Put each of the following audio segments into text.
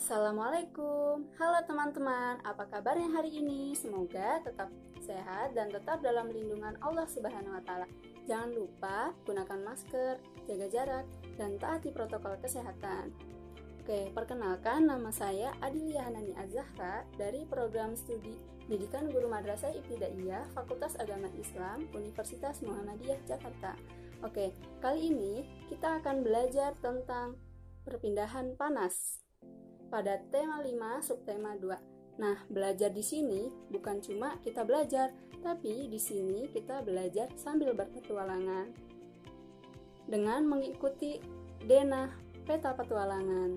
Assalamualaikum, halo teman-teman, apa kabarnya hari ini? Semoga tetap sehat dan tetap dalam lindungan Allah Subhanahu wa Ta'ala. Jangan lupa gunakan masker, jaga jarak, dan taati protokol kesehatan. Oke, perkenalkan, nama saya Adilia Hanani Az-Zahra dari program studi Pendidikan Guru Madrasah Ibtidaiyah Fakultas Agama Islam Universitas Muhammadiyah Jakarta. Oke, kali ini kita akan belajar tentang perpindahan panas pada tema 5 subtema 2. Nah, belajar di sini bukan cuma kita belajar, tapi di sini kita belajar sambil berpetualangan dengan mengikuti denah peta petualangan.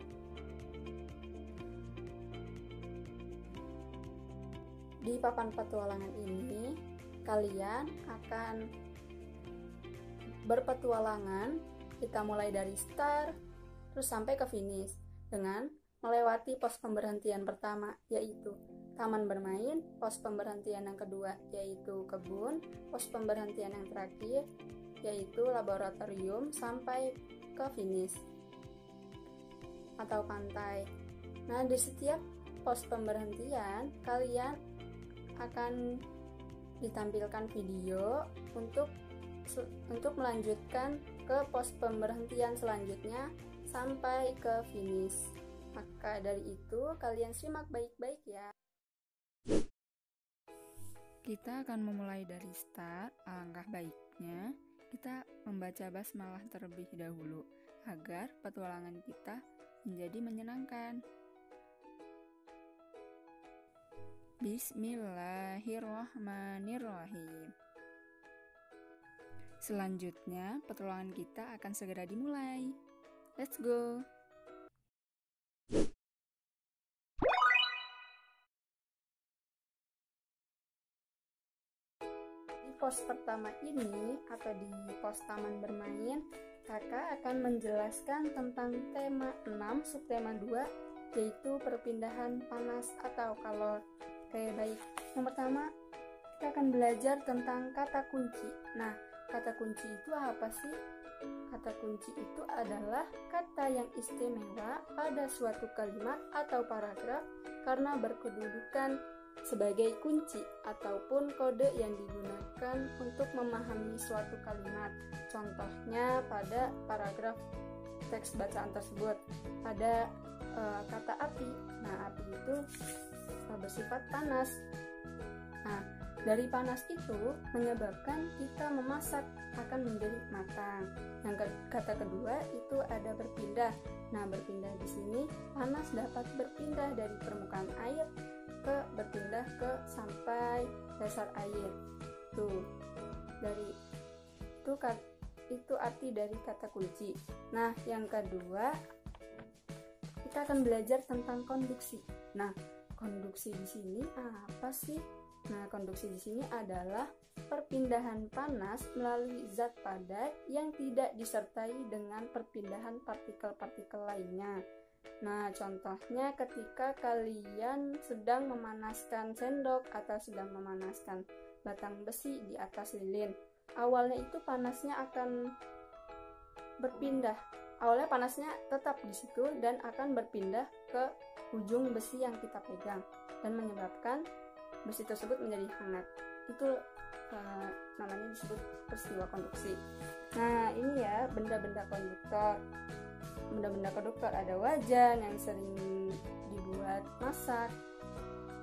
Di papan petualangan ini, kalian akan berpetualangan. Kita mulai dari start, terus sampai ke finish dengan melewati pos pemberhentian pertama, yaitu taman bermain, pos pemberhentian yang kedua, yaitu kebun, pos pemberhentian yang terakhir, yaitu laboratorium, sampai ke finish atau pantai. Nah, di setiap pos pemberhentian, kalian akan ditampilkan video untuk melanjutkan ke pos pemberhentian selanjutnya sampai ke finish. Maka dari itu, kalian simak baik-baik ya. Kita akan memulai dari start. Alangkah baiknya kita membaca basmalah terlebih dahulu agar petualangan kita menjadi menyenangkan. Bismillahirrahmanirrahim. Selanjutnya, petualangan kita akan segera dimulai. Let's go! Di pos pertama ini, atau di pos taman bermain, kakak akan menjelaskan tentang tema 6 subtema 2, yaitu perpindahan panas atau kalor. Oke, baik. Yang pertama, kita akan belajar tentang kata kunci. Nah, kata kunci itu apa sih? Kata kunci itu adalah kata yang istimewa pada suatu kalimat atau paragraf karena berkedudukan sebagai kunci ataupun kode yang digunakan untuk memahami suatu kalimat. Contohnya pada paragraf teks bacaan tersebut, pada kata api. Nah, api itu bersifat panas. Nah, dari panas itu menyebabkan kita memasak akan menjadi matang. Yang kata kedua itu ada berpindah. Nah, berpindah di sini panas dapat berpindah dari permukaan air berpindah ke sampai dasar air. Tuh. Itu arti dari kata kunci. Nah, yang kedua kita akan belajar tentang konduksi. Nah, konduksi di sini apa sih? Nah, konduksi di sini adalah perpindahan panas melalui zat padat yang tidak disertai dengan perpindahan partikel-partikel lainnya. Nah, contohnya ketika kalian sedang memanaskan sendok atau sedang memanaskan batang besi di atas lilin. Awalnya itu panasnya akan berpindah. Awalnya panasnya tetap di situ dan akan berpindah ke ujung besi yang kita pegang dan menyebabkan besi tersebut menjadi hangat. Itu namanya disebut peristiwa konduksi. Nah, ini ya benda-benda konduktor. Benda-benda konduktor ada wajan yang sering dibuat masak,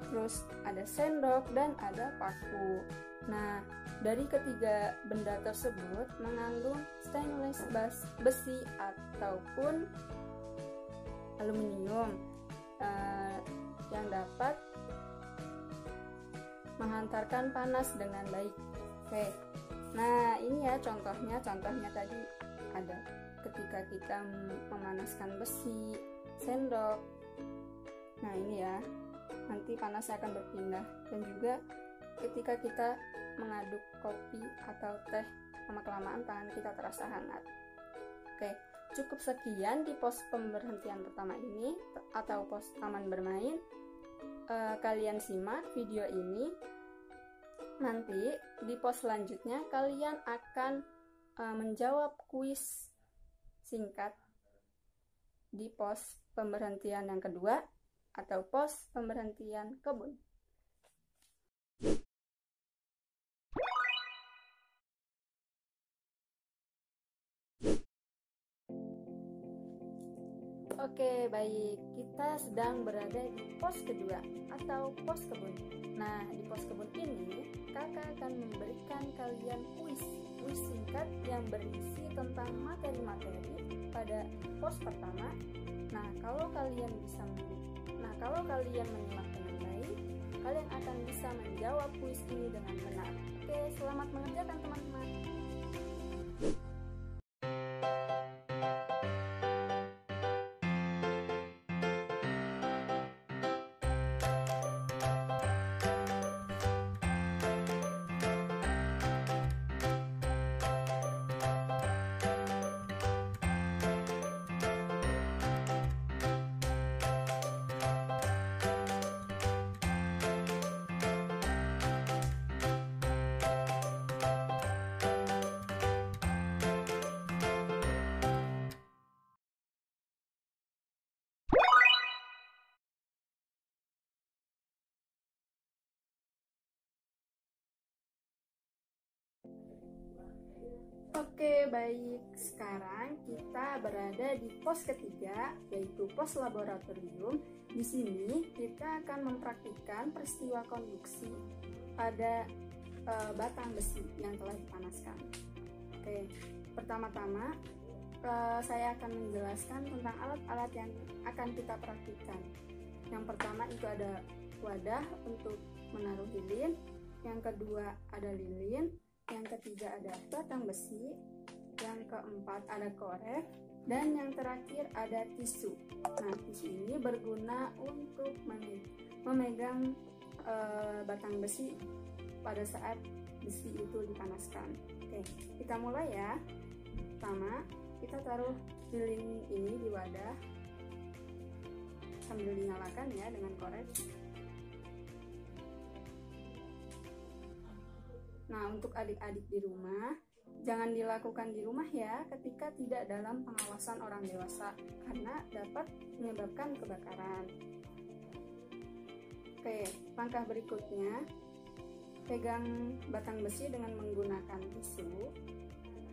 terus ada sendok dan ada paku. Nah, dari ketiga benda tersebut mengandung stainless besi ataupun aluminium yang dapat menghantarkan panas dengan baik. Oke. Nah, ini ya contohnya tadi ada ketika kita memanaskan besi, sendok. Nah, ini ya. Nanti panasnya akan berpindah. Dan juga ketika kita mengaduk kopi atau teh, lama-kelamaan tangan kita terasa hangat. Oke, cukup sekian di pos pemberhentian pertama ini atau pos taman bermain. Kalian simak video ini. Nanti di pos selanjutnya kalian akan menjawab kuis singkat di pos pemberhentian yang kedua atau pos pemberhentian kebun. Oke, baik. Kita sedang berada di pos kedua atau pos kebun. Nah, di pos kebun ini, kakak akan memberikan kalian kuis singkat yang berisi tentang materi-materi pada pos pertama. Nah, kalau kalian menyimak dengan baik, kalian akan bisa menjawab kuis ini dengan benar. Oke, selamat mengerjakan teman-teman. Oke, baik. Sekarang kita berada di pos ketiga, yaitu pos laboratorium. Di sini kita akan mempraktikkan peristiwa konduksi pada batang besi yang telah dipanaskan. Oke, pertama-tama saya akan menjelaskan tentang alat-alat yang akan kita praktikkan. Yang pertama itu ada wadah untuk menaruh lilin, yang kedua ada lilin, yang ketiga ada batang besi, yang keempat ada korek, dan yang terakhir ada tisu. Nah, tisu ini berguna untuk memegang batang besi pada saat besi itu dipanaskan. Oke, kita mulai ya. Pertama, kita taruh lilin ini di wadah sambil dinyalakan ya dengan korek. Nah, untuk adik-adik di rumah, jangan dilakukan di rumah ya ketika tidak dalam pengawasan orang dewasa, karena dapat menyebabkan kebakaran. Oke, langkah berikutnya, pegang batang besi dengan menggunakan tisu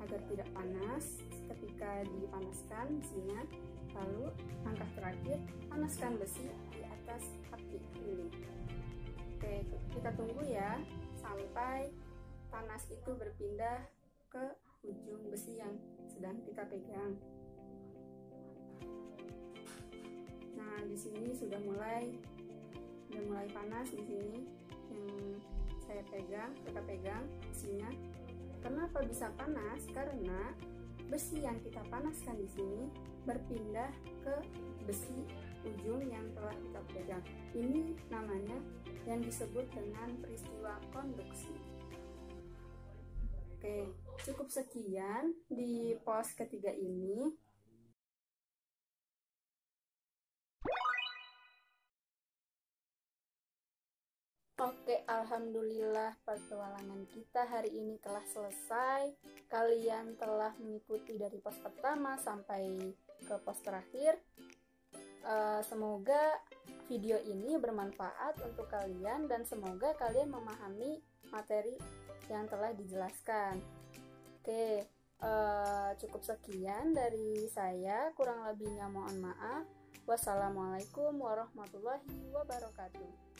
agar tidak panas ketika dipanaskan besinya. Lalu, langkah terakhir, panaskan besi di atas api lilin. Oke, kita tunggu ya sampai panas itu berpindah ke ujung besi yang sedang kita pegang. Nah, di sini sudah mulai panas di sini yang kita pegang besinya. Kenapa bisa panas? Karena besi yang kita panaskan di sini berpindah ke besi ujung yang telah kita pegang. Ini namanya yang disebut dengan peristiwa konduksi. Oke, cukup sekian di pos ketiga ini. Oke, alhamdulillah petualangan kita hari ini telah selesai. Kalian telah mengikuti dari pos pertama sampai ke pos terakhir. Semoga video ini bermanfaat untuk kalian dan semoga kalian memahami materi yang telah dijelaskan. Oke, cukup sekian dari saya, kurang lebihnya mohon maaf. Wassalamualaikum warahmatullahi wabarakatuh.